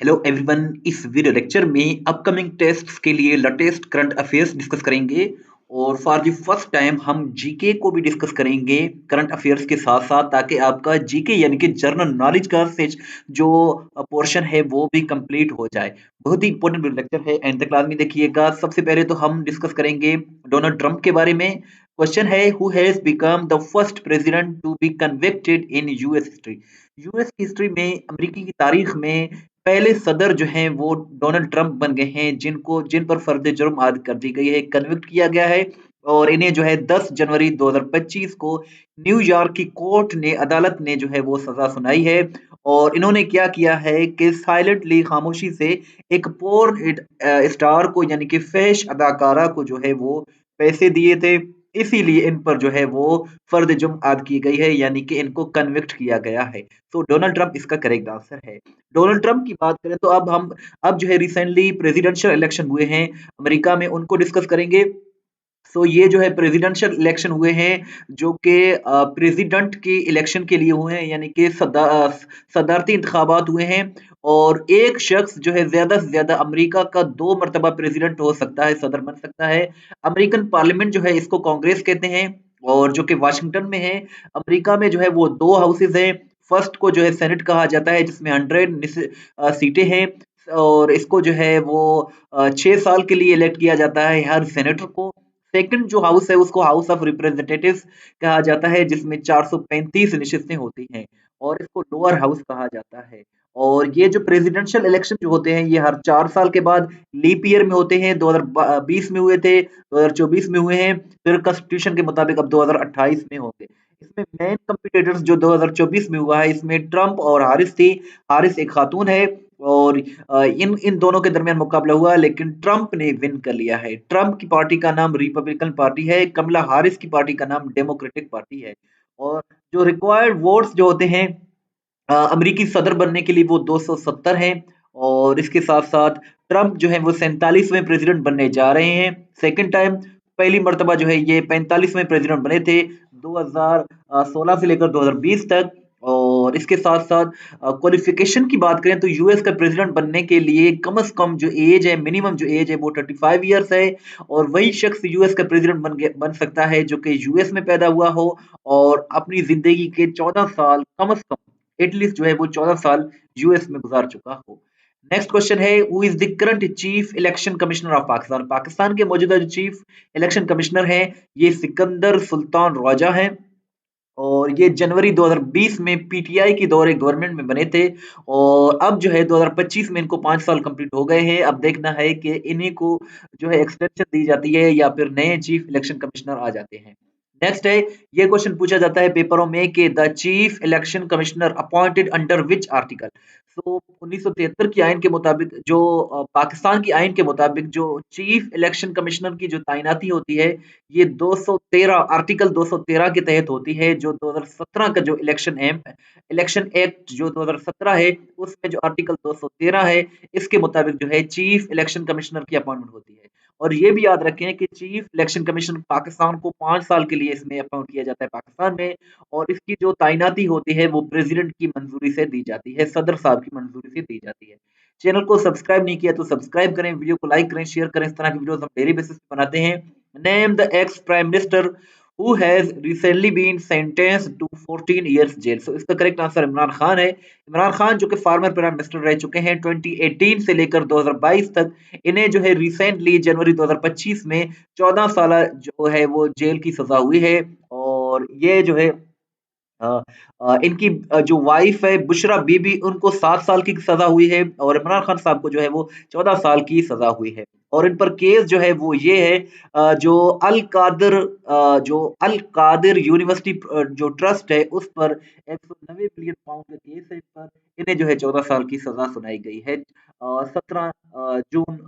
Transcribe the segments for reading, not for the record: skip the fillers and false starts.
Hello everyone, इस video lecture में upcoming tests के लिए लेटेस्ट करंट अफेयर्स डिस्कस करेंगे और फॉर द फर्स्ट टाइम हम जीके को भी डिस्कस करेंगे करंट अफेयर्स के साथ साथ, ताकि आपका जीके यानी कि जनरल नॉलेज का सेज जो पोर्शन है वो भी कंप्लीट हो जाए। बहुत ही इंपॉर्टेंट वीडियो लेक्चर है, एंड तक क्लास में देखिएगा। सबसे पहले तो हम डिस्कस करेंगे डोनाल्ड ट्रंप के बारे में। क्वेश्चन है, who has become the first president to be convicted in US history. US history में, अमेरिकी की तारीख में पहले सदर जो हैं वो डोनाल्ड ट्रंप बन गए हैं, जिन पर फर्द जुर्म आयद कर दी गई है, कन्विक्ट किया गया है। और इन्हें जो है 10 जनवरी 2025 को न्यूयॉर्क की कोर्ट ने, अदालत ने जो है वो सजा सुनाई है। और इन्होंने क्या किया है कि साइलेंटली, खामोशी से एक पोर्न स्टार को यानी कि फैश अदाकारा को जो है वो पैसे दिए थे। इसीलिए इन पर जो है वो फर्द जुर्म आयद की गई है, यानी कि इनको कन्विक्ट किया गया है। तो डोनाल्ड ट्रंप इसका करेक्ट आंसर है। डोनाल्ड ट्रंप की बात करें तो अब जो है रिसेंटली प्रेसिडेंशियल इलेक्शन हुए हैं अमेरिका में, उनको डिस्कस करेंगे। सो ये जो है प्रेसिडेंशियल इलेक्शन हुए हैं, जो कि प्रेसिडेंट के इलेक्शन के लिए हुए हैं, यानी कि सदारती इंतखाबात हुए हैं। और एक शख्स जो है ज्यादा से ज्यादा अमेरिका का 2 मरतबा प्रेसिडेंट हो सकता है, सदर बन सकता है। अमेरिकन पार्लियामेंट जो है इसको कांग्रेस कहते हैं, और जो कि वाशिंगटन में है। अमेरिका में जो है वो 2 हाउसेज हैं। फर्स्ट को जो है सेनेट कहा जाता है, जिसमें 100 सीटें हैं। और इसको जो है वो 6 साल के लिए इलेक्ट किया जाता है हर सेनेटर को। सेकंड जो हाउस है उसको हाउस ऑफ रिप्रेजेंटेटिव्स कहा जाता है, जिसमें 435 नशिस्तें होती हैं, और इसको लोअर हाउस कहा जाता है। और ये जो प्रेसिडेंशियल इलेक्शन जो होते हैं ये हर 4 साल के बाद लीप ईयर में होते हैं। 2020 में हुए थे, 2024 में हुए हैं, फिर कॉन्स्टिट्यूशन के मुताबिक अब 2028 में होंगे। इसमें मेन कंपिटिटर्स जो 2024 में हुआ है, इसमें ट्रंप और हारिस थी। हारिस एक खातून है, और इन इन दोनों के दरमियान मुकाबला हुआ, लेकिन ट्रंप ने विन कर लिया है। ट्रंप की पार्टी का नाम रिपब्लिकन पार्टी है, कमला हारिस की पार्टी का नाम डेमोक्रेटिक पार्टी है। और जो रिक्वायर्ड वोट्स जो होते हैं अमेरिकी सदर बनने के लिए, वो 270 हैं। और इसके साथ साथ ट्रंप जो है वो 47वें प्रेसिडेंट बनने जा रहे हैं, सेकंड टाइम। पहली मर्तबा जो है ये 45वें प्रेसिडेंट बने थे 2016 से लेकर 2020 तक। और इसके साथ साथ क्वालिफिकेशन की बात करें तो यूएस का प्रेसिडेंट बनने के लिए कम से कम जो एज है, मिनिमम जो एज है वो 35 ईयर्स है। और वही शख्स यूएस का प्रेसिडेंट बन सकता है जो कि यूएस में पैदा हुआ हो, और अपनी जिंदगी के 14 साल कम से कम, एटलीस्ट जो है वो 14 साल यूएस में गुजार चुका हो। नेक्स्ट क्वेश्चन है, who is the current chief election commissioner of Pakistan. Pakistan के मौजूदा जो चीफ इलेक्शन कमिश्नर हैं, ये सिकंदर सुल्तान रौजा हैं। और ये जनवरी 2020 में पीटीआई की दौरे गवर्नमेंट में बने थे। और अब जो है 2025 में इनको 5 साल कंप्लीट हो गए हैं। अब देखना है कि इन्हीं को जो है एक्सटेंशन दी जाती है या फिर नए चीफ इलेक्शन कमिश्नर आ जाते हैं। नेक्स्ट है, ये क्वेश्चन पूछा जाता है पेपरों में कि the chief election commissioner appointed under which article. So 1973 की आइन के मुताबिक, जो पाकिस्तान की आइन के मुताबिक जो चीफ इलेक्शन कमिश्नर की जो तैनाती होती है, ये 213 आर्टिकल 213 के तहत होती है। जो 2017 का जो इलेक्शन एक्ट जो 2017 है, उसमें जो आर्टिकल 213 है, इसके मुताबिक जो है चीफ इलेक्शन कमिश्नर की अपॉइंटमेंट होती है। और ये भी याद रखें कि चीफ इलेक्शन कमिश्नर पाकिस्तान को 5 साल के लिए इसमें अपॉइंट किया जाता है पाकिस्तान में। और इसकी जो तैनाती होती है वो प्रेसिडेंट की मंजूरी से दी जाती है, सदर साहब की मंजूरी से दी जाती है। चैनल को सब्सक्राइब नहीं किया तो सब्सक्राइब करें, वीडियो को लाइक करें, शेयर करें। इस तरह की वीडियोस हम डेली बेसिस पे बनाते हैं। Name the ex-prime minister who has recently been sentenced to 14 years jail. So इसका करेक्ट आंसर इमरान खान है। इमरान खान जो कि फार्मर प्राइम मिनिस्टर रह चुके हैं 2018 से लेकर 2022 तक। इन्हें जो है रिसेंटली जनवरी 2025 में 14 साल जो है वो जेल की सजा हुई है। और ये जो है इनकी जो वाइफ है बुशरा बीबी, उनको 7 साल की सजा हुई है, और इमरान खान साहब को जो है वो 14 साल की सजा हुई है। और इन पर केस जो है वो ये है, जो अल कादिर यूनिवर्सिटी जो ट्रस्ट है, उस पर 190 बिलियन पाउंड का केस है इन पर। इन्हें जो है 14 साल की सजा सुनाई गई है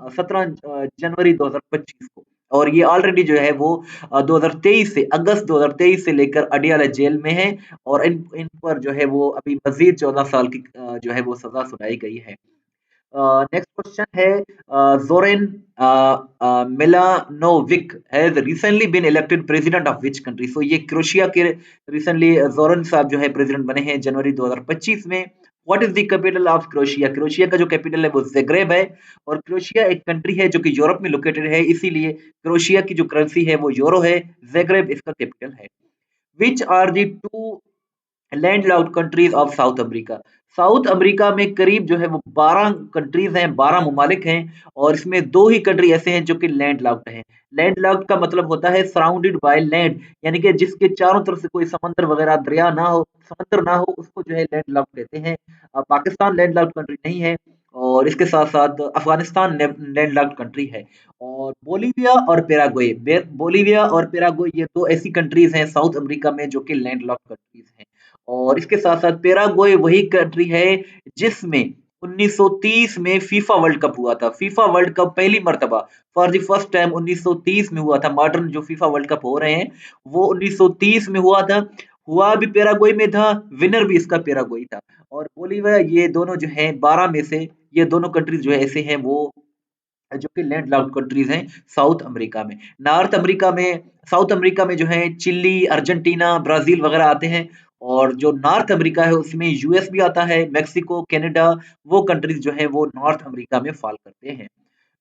17 जनवरी 2025 को। और ये ऑलरेडी जो है वो 2023 से, अगस्त 2023 से लेकर अडियाला जेल में है। और इन इन पर जो है वो अभी मजीद 14 साल की जो है वो सजा सुनाई गई है। नेक्स्ट क्वेश्चन है, Zoran Milanovic has recently been elected president of which country. So ये क्रोशिया के रिसेंटली जोरेन साहब जो है प्रेसिडेंट बने हैं जनवरी 2025 में। What is the capital of Croatia? Croatia का जो कैपिटल है वो ज़ेग्रेब है, और क्रोएशिया एक कंट्री है जो कि यूरोप में लोकेटेड है, इसीलिए क्रोएशिया की जो करेंसी है वो यूरो है। ज़ेग्रेब इसका कैपिटल है। Which are the two landlocked countries of South America? South America में करीब जो है वो 12 कंट्रीज हैं, 12 ममालिक हैं, और इसमें दो ही कंट्री ऐसे हैं जो कि लैंडलॉक्ड हैं। लैंडलॉक्ड का मतलब होता है सराउंडेड बाय लैंड, यानी कि जिसके चारों तरफ से कोई समंदर वगैरह दरिया ना हो, समंदर ना हो, उसको जो है लैंडलॉक्ड कहते हैं। पाकिस्तान लैंडलॉक्ड कंट्री नहीं है, और इसके साथ साथ अफगानिस्तान लैंडलॉक्ड कंट्री है। और बोलीविया और पैराग्वे, बोलीविया और पैराग्वे ये दो ऐसी कंट्रीज हैं साउथ अमेरिका में जो कि लैंडलॉक्ड कंट्रीज हैं। और इसके साथ-साथ पैराग्वे वही कंट्री है जिसमें 1930 में फीफा वर्ल्ड कप हुआ था। फीफा वर्ल्ड कप पहली मर्तबा फॉर द फर्स्ट टाइम 1930 में हुआ था। मॉडर्न जो फीफा वर्ल्ड कप हो रहे हैं वो 1930 में हुआ था। हुआ भी पैराग्वे में था, विनर भी इसका पैराग्वे ही था। और बोलीविया ये दोनों जो हैं 12 में से ये दोनों कंट्रीज जो है ऐसे हैं वो जो कि लैंडलॉक्ड कंट्रीज हैं साउथ अमेरिका में। नॉर्थ अमेरिका में, साउथ अमेरिका में जो है चिली, अर्जेंटीना, ब्राजील वगैरह आते हैं, और जो नॉर्थ अमेरिका है उसमें यूएस भी आता है, मेक्सिको, कनाडा, वो कंट्रीज जो है वो नॉर्थ अमेरिका में फॉल करते हैं।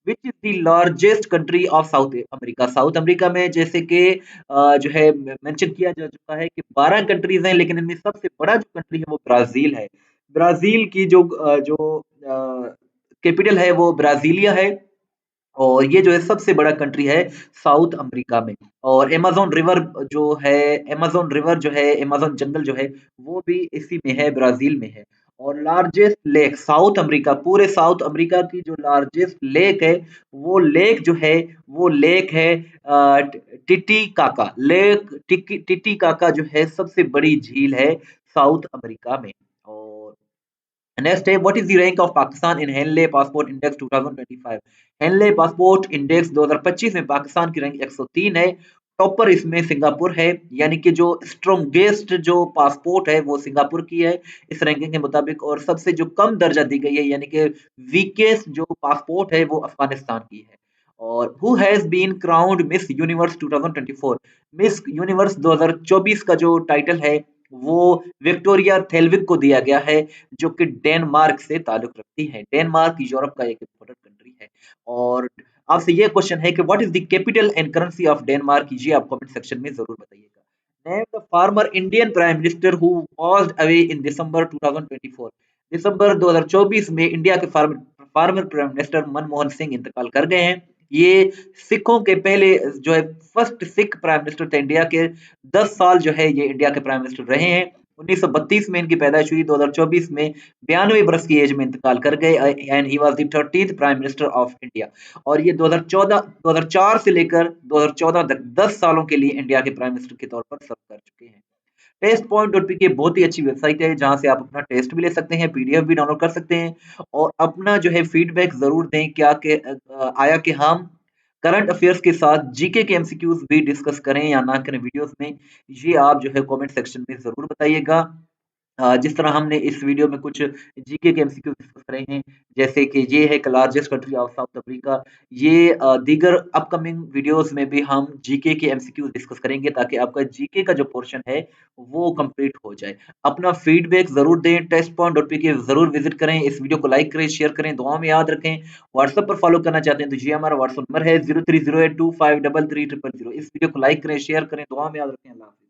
Which is the largest country of South America? South America में जैसे कि जो है मेंशन किया जा चुका है कि 12 कंट्रीज हैं, लेकिन इनमें सबसे बड़ा जो कंट्री है वो ब्राजील है। ब्राजील की जो कैपिटल है वो ब्राजीलिया है, और ये जो है सबसे बड़ा कंट्री है साउथ अमेरिका में। और अमेज़न रिवर जो है, अमेज़न रिवर जो है, अमेज़न जंगल जो है, वो भी इसी में है, ब्राज़ील में है। और लार्जेस्ट लेक साउथ अमेरिका, पूरे साउथ अमेरिका की जो लार्जेस्ट लेक है, वो लेक है टिटिकाका लेक। टिटिकाका जो है सबसे बड़ी झील है साउथ अमेरिका में। और नेक्स्ट है what is the rank of Pakistan in Henley passport index 2025? Henley passport index 2025 में पाकिस्तान की रैंक 103 है। टॉपर इसमें सिंगापुर है, यानी कि जो स्ट्रॉन्गेस्ट जो पासपोर्ट है वो सिंगापुर की है इस रैंकिंग के मुताबिक। और सबसे जो कम दर्जा दी गई है, यानी कि वीकेस्ट जो पासपोर्ट है वो अफगानिस्तान की है। और who has been crowned Miss Universe 2024? Miss Universe 2024 का जो टाइटल है वो विक्टोरिया थेल्विक को दिया गया है, जो कि डेनमार्क से ताल्लुक रखती है। डेनमार्क यूरोप का एक इम्पोर्टेंट कंट्री है। और आपसे ये क्वेश्चन है कि what is the capital and currency of Denmark? ये आप कमेंट सेक्शन में जरूर बताइएगा। Name the former Indian prime minister who passed away in December 2024? दिसंबर 2024 में इंडिया के former prime minister Manmohan Singh इंतकाल कर गए हैं। ये सिखों के पहले जो है फर्स्ट सिख प्राइम मिनिस्टर थे इंडिया के। 10 साल जो है ये इंडिया के प्राइम मिनिस्टर रहे हैं। 1932 में इनकी पैदाइश हुई, 2024 में 92 बरस की एज में इंतकाल कर गए, and he was the 30th prime minister of India. और ये 2004 से लेकर 2014 तक 10 सालों के लिए इंडिया के प्राइम मिनिस्टर के तौर पर सर्व कर चुके हैं। टेस्ट पॉइंट डॉट पी के बहुत ही अच्छी वेबसाइट है जहां से आप अपना टेस्ट भी ले सकते हैं, पीडीएफ भी डाउनलोड कर सकते हैं, और अपना जो है फीडबैक जरूर दें क्या के आया कि हम करंट अफेयर्स के साथ जीके के एमसीक्यूज भी डिस्कस करें या ना करें वीडियोस में। ये आप जो है कमेंट सेक्शन में जरूर बताइएगा। जिस तरह हमने इस वीडियो में कुछ जीके के एमसीक्यू डिस्कस करे हैं, जैसे कि ये है largest country of south Africa. ये दीगर अपकमिंग वीडियोस में भी हम जीके के एमसीक्यू डिस्कस करेंगे ताकि आपका जीके का जो पोर्शन है वो कंप्लीट हो जाए। अपना फीडबैक जरूर दें, testpoint.pk जरूर विजिट करें, इस वीडियो को लाइक करें, शेयर करें, दुआ में याद रखें। व्हाट्सएप पर फॉलो करना चाहते हैं तो जी हमारा व्हाट्सएप नंबर है 0308253300। इस वीडियो को लाइक करें, शेयर करें, दुआ में याद रखें। अल्लाह हाफ़िज़।